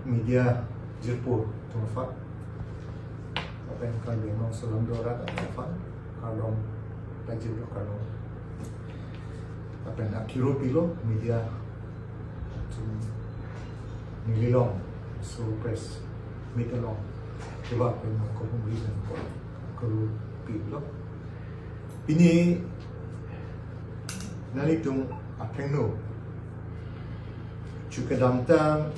media jirpur tumafa apa yang Karbi mau selam dorat tumafa kalong tajir kalong apa yang akiro pilo media nililong so press mitalong coba apa yang aku memberikan kalau pilo ini nalitung apengno juga damtang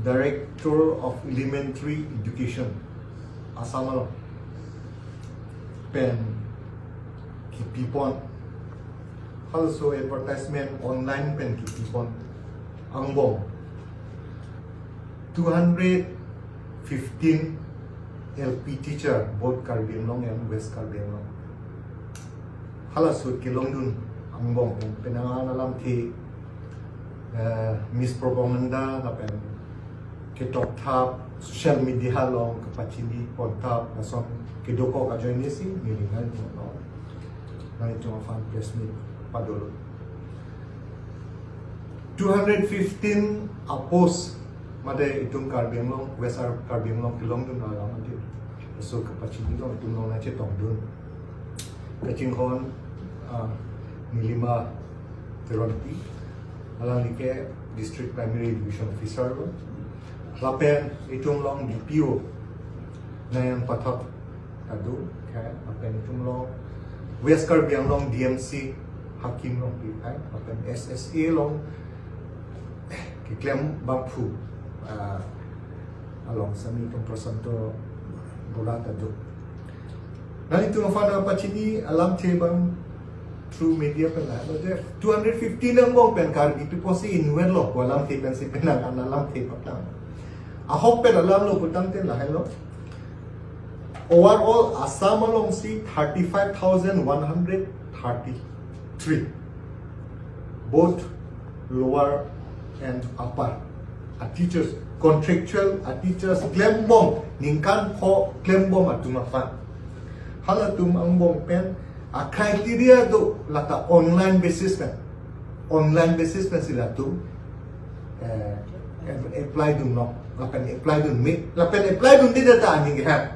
Director of Elementary Education Asam pen kipi pon also advertisement online pen kipi pon angbong 215 LP teacher both Karbi and West Karbi halasut kilong dun angbong penangan alam thi mispropaganda kapen ketok tap social media long kapachini pontap nason kedoko ka join si milingan no nang ito fan press meet padolo 215 apos made itong Karbi long West Karbi long kilong dun alam ati so kapachini long itong long na chetong dun kachingkon milima teronti alang like district primary division officer lapen itong long DPO na yung pathak tadu kaya lapen itong long West Karbi long DMC hakim long PI lapen SSA long kiklem bangpu along sami itong prosanto bola tadu na itong fana pachini alam tebang through media pen lah, 215 ang bong pen Karbi people si inwen lo, walang tipen si penang analam tipen lang. Ahok pen alam lo putang tin lah hello. Overall Assam along si 35,133, both lower and upper. A teachers contractual, a teachers claim bong ningkan po claim bong atumafan. Halatum ang bong pen. A criteria do lata online basis sila tu apply dun no lapan apply dun di data aning ha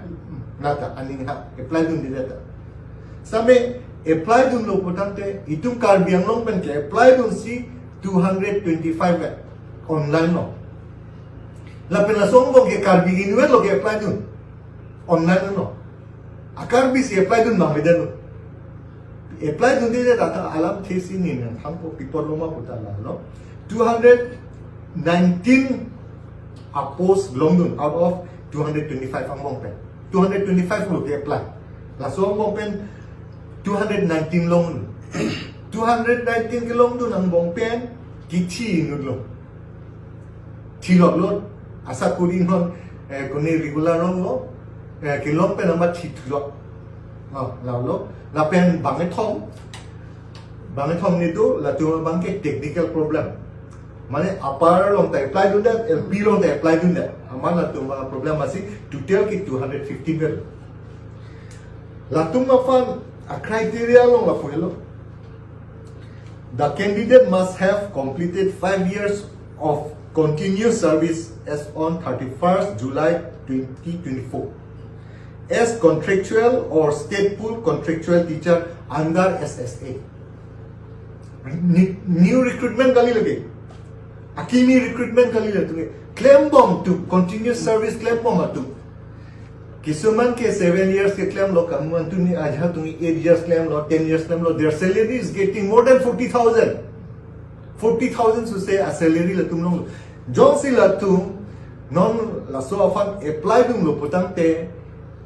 nata aning ha apply dun di data sabe apply dun lo potante itung Karbi ang long pen ke apply dun si 225 online no lapan la songbong ke Karbi inwen lo ke apply dun online no a Karbi si apply dun mamidan no apply dun dide data alam thesi ni na thampo people loma putala no 219 appos longdun out of 225 among pen 225 lo apply la so among pen 219 long 219 ke longdun ang bong pen kichi nudlo thilok lo asa kuri non kone regular lo kilong pen number thilok la lo la pen bangai thong ni tu la tu bangke technical problem mane upper long ta apply dun that LP long ta apply dun that amana tu problem masih total ki 215 vel la tu fan a criteria long la fuelo the candidate must have completed 5 years of continuous service as on 31st July 2024 as contractual or state pool contractual teacher under SSA. New recruitment kali lagi. Akimi recruitment kali lagi. Claim bomb to continuous service claim bomb atu. Kisuman ke 7 years ke claim lo kamuan tu ni aja tu ni 8 years claim lo 10 years claim lo their salary is getting more than 40,000. 40,000 so say a salary la tum lo. Jong si la tum non la so afan apply dum lo putang te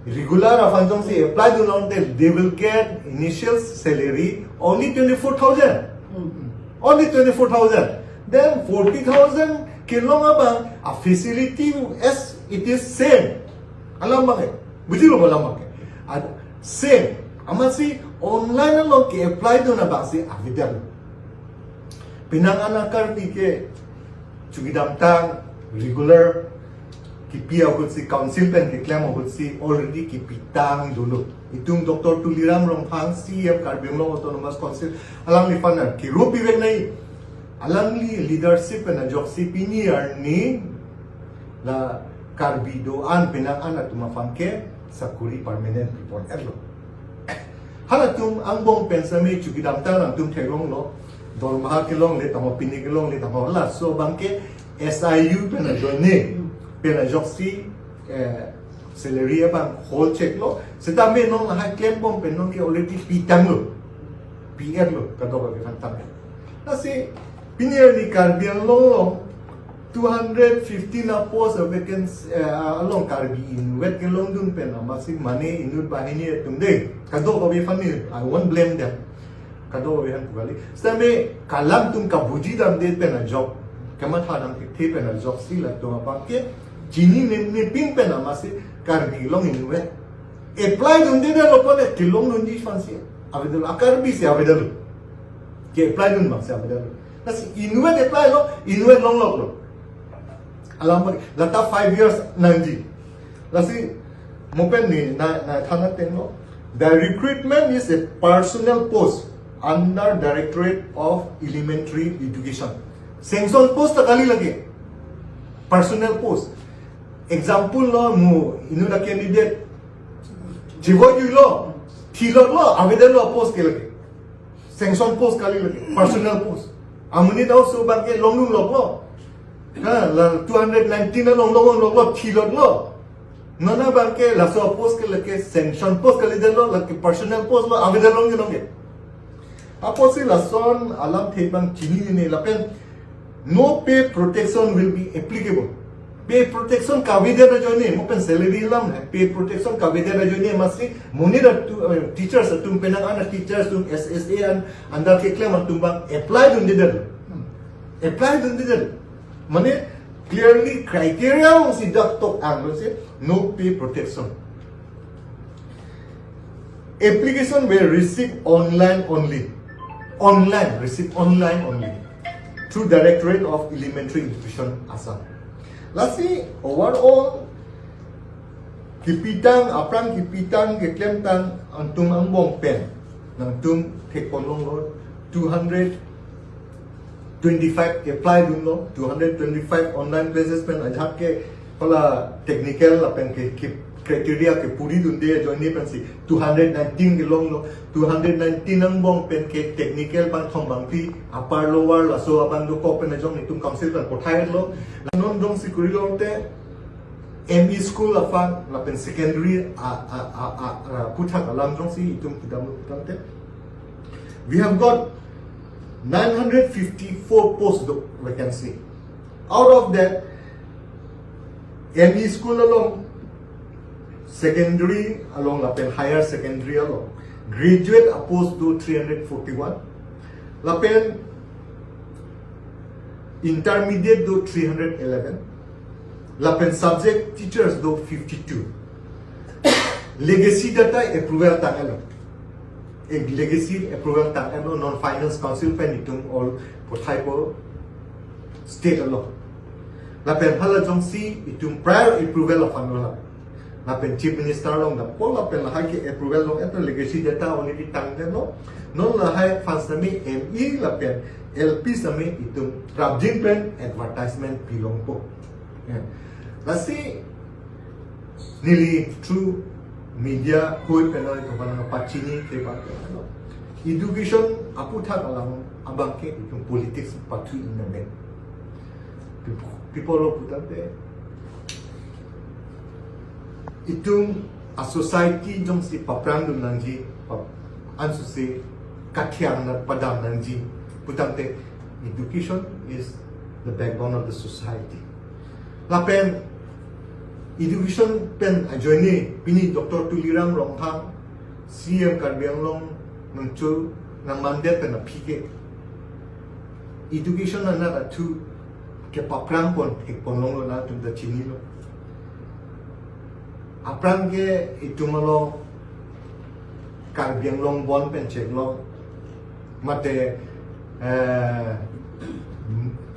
regular afanjong si apply do not they will get initial salary only 24,000 only 24,000 then 40,000 kilong abang a facility as it is same alam bang bujilo alam bang same amasi online lo ke apply do na ba si avidan pinanganak Karbi ke chugidam tang regular kipi aku si council pen ke claim aku si already kipi tang dulu itung Dr. Tuliram Romphang EM Karbi long autonomous council alang lifanan ki rupi wek nai alangli leadership na joksi pinier ni la Karbi doan pinangan at tumafangke sa kuri permanent report erlo. Halatum ang bong pensami chukidamta ang tum terong lo dol mahakilong le tamo pinigilong le tamo la so bangke SIU pena doni pena joksi salary bang whole check lo setame nong ha claim bong penong ke already pitang lo PR lo kadok ke fantam kasi pinier ni Karbi lo 250 na post of vacancy along Karbi in wet kelong dun pen masih money inut bahini tumde kado ko be funny I won't blame them kado be han kali stame kalam tum ka buji dam de pen a job kamat hadam ke pen a job sila to apa ke jini ne ping pen masih Karbi long in wet apply dun de lo pone kilong dun di fancy avedal Karbi se avedal ke apply dun mak se avedal nasi inuet apply lo inuet long lo alam lata 5 years nanji lasi mopen ni na thana tenlo the recruitment is a personnel post under Directorate of Elementary Education sanction post kali lagi personnel post example lo mu inu da candidate jibo yulo thilo lo avedal lo post ke lagi sanction post kali lagi personnel post amuni daw so bang ke longlung lo la 219 na long thilot lo nana banke la so post ke leke sanction post kali de lo leke personnel post lo avedal long ge aposi la son alam thebang chini ne la pen no pay protection will be applicable pay protection ka vide na jone mo pen salary lam pay protection ka vide na jone masi muni da teachers tum penang ana teachers tum SSA and andar ke claim tum bang apply dun de Mane clearly criteria ang si Dr. Anglo say no pay protection. Application will receive online only. Receive online only. Through Directorate of Elementary Education Assam. Lastly, overall kipitang aprang kipitang keklem tang antum ang bong pen nang tum tekpolong lo 225 apply dun lo 225 online places pen ajak ke pala technical la pen ke criteria ke puri dun de join ni pen si 219 ke long lo 219 ang bong pen ke technical ban thong bang pi upper lower la so aban do ko pen jong ni tum council pen pothai lo non dong si kuri lo te ME school afan la pen secondary aphuthak alam jong si itum kidam te we have got 954 post vacancy. Out of that, ME school along, secondary along, lapen higher secondary along, graduate post do 341, lapen intermediate do 311, lapen subject teachers do 52. Legacy data approval tangalo. Legacy approval tangano non-finance council pen itung all pothai po state alone. La pen hala jong si itung prior approval of anola. La pen chief minister long na po la pen la hai approval long eto legacy data already tangano. Non la hai funds nami ME la pen LP sami itung rabjing pen advertisement pilong po. La si nearly through media koi penal itu kan pacini kepa education aphuthak alang abang ke itu politics patu in people lo putate itu a society jong si paprang dun nanji ansu se kathiang na padam nanji putate education is the backbone of the society lapen education pen ajoini pini Dr. Tuliram Rongthang CM Karbi Anglong nangchu nang mandat pen apike education na na tu ke paprang pon ekpon long lo na tum da chini lo aprang ke itumalo Karbi Anglong bon pen chek lo mate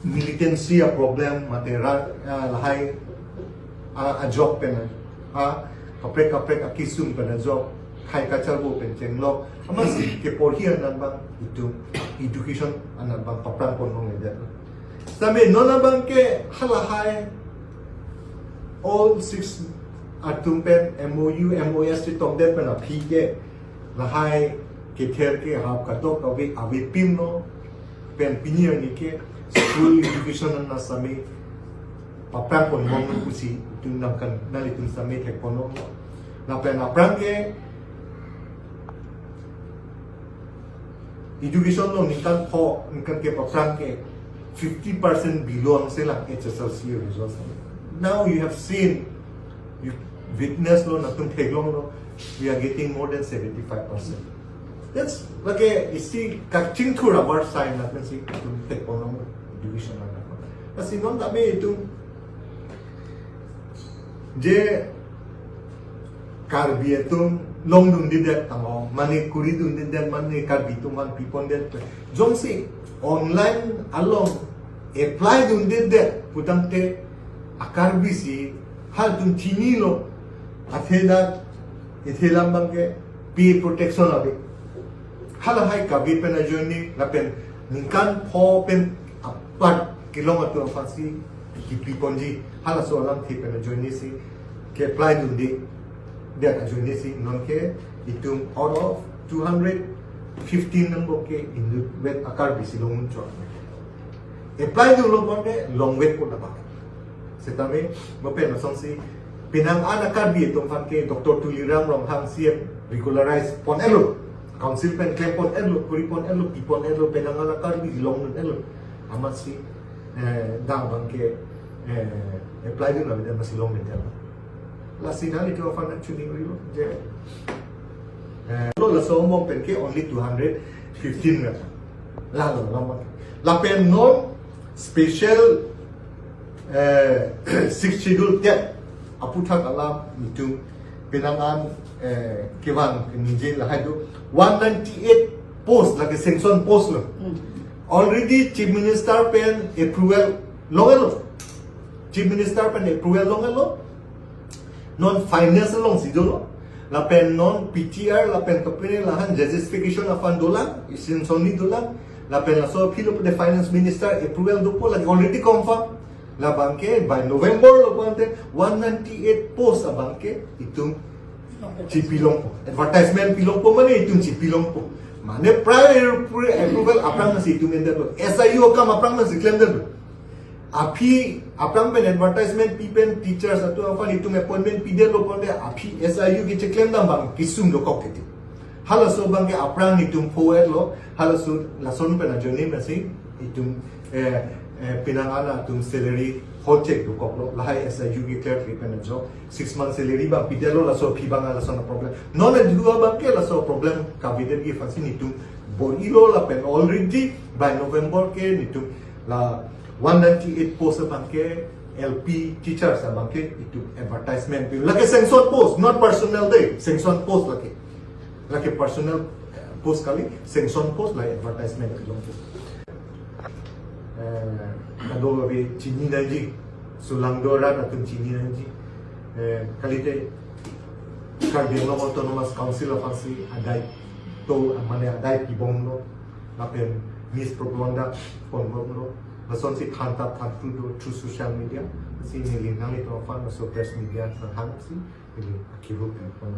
militancy a problem mate lahai a job pen kapre akisum pen a job high culture bo pen cheng lo ama si ke por hi an bang itu education an bang papran pon nong le same non bang ke hala hai all 6 atum pen MOU MOS ti tong det pen a phi ke la hai ke ther ke hap ka to ka we ave pin no pen pinier ni ke school education an na same papran pon nong no kusi tung nam kan nali tung same ke pono na pen apran ke education lo nikan po nikan ke papran ke 50% belong se lang HSLC results. Now you have seen, you witness lo natung teglong lo, we are getting more than 75%. That's like you see kaching to rubber sign natin si tung teglong education na natin. Kasi non dami itu je Karbi itu long dun didet tamo mane kuri dun didet mane Karbi itu man pipon det jong si online along apply dun didet putang te Karbi si hal dun chini lo atheda ithelam bangke p protection abe hal hai Karbi pen ajoni la pen ninkan pho pen apart kilometer fansi kipi ponji hal so lam thi pen ajoni si ke apply dun di that agency non ke itum out of 215 number ke enutvet Karbi silong chon apply du lo bonde long wait ko daba setame mope no sonsi pinang ana Karbi itum fan ke Dr. Tuliram rom hang CM regularize pon elo council pen claim pon elo kuri pon elo pipon elo pinang ana Karbi long elo amasi da bang ke apply du na bida masilong elo la sinal itu ofan actually lo je lo la somong pen ke only 215 nga la la pen non special 6 schedule tet aphuthak alam itu penangan kewan nije la haidu 198 post like sanction post lo already chief minister pen approval lo chief minister pen approval lo non finance long si dolo la pen non PTR la pen company la han justification of $1 isin soni dola la pen la so philo de finance minister approval do po la already confirm la banke by November lo ponte 198 post a banke itung chipilong po advertisement pilong po mane itung chipilong po mane prior approval aprang na si itung ender do SIU kam aprang na si claim do api aprang pen advertisement pipen teachers atu apa itu appointment pide lo ponde api SIU ki claim dam bang kisum lo koketi hala so bang ke aprang itum forward lo hala so la son pen ajoni masi itum pinangana tum salary hot check lo koklo la hai SIU ki clear pen job 6 month salary bang pide lo la so phi bang la so na problem non e dua bang ke la so problem ka biden ki fasin itum bonilo la pen already by November ke itum la 198 post banke LP teacher sa banke itu advertisement laki sanction post not personal day sanction post laki personal post kali sanction post la advertisement long ado be chini naji sulangdora natum chini naji kali te Karbi autonomous council of Ansi adai to mane adai pibong no apen mispropaganda konbong Lason si thantat thatu do through social media si ni linang ito fan so press media sa hang si ini akibu kan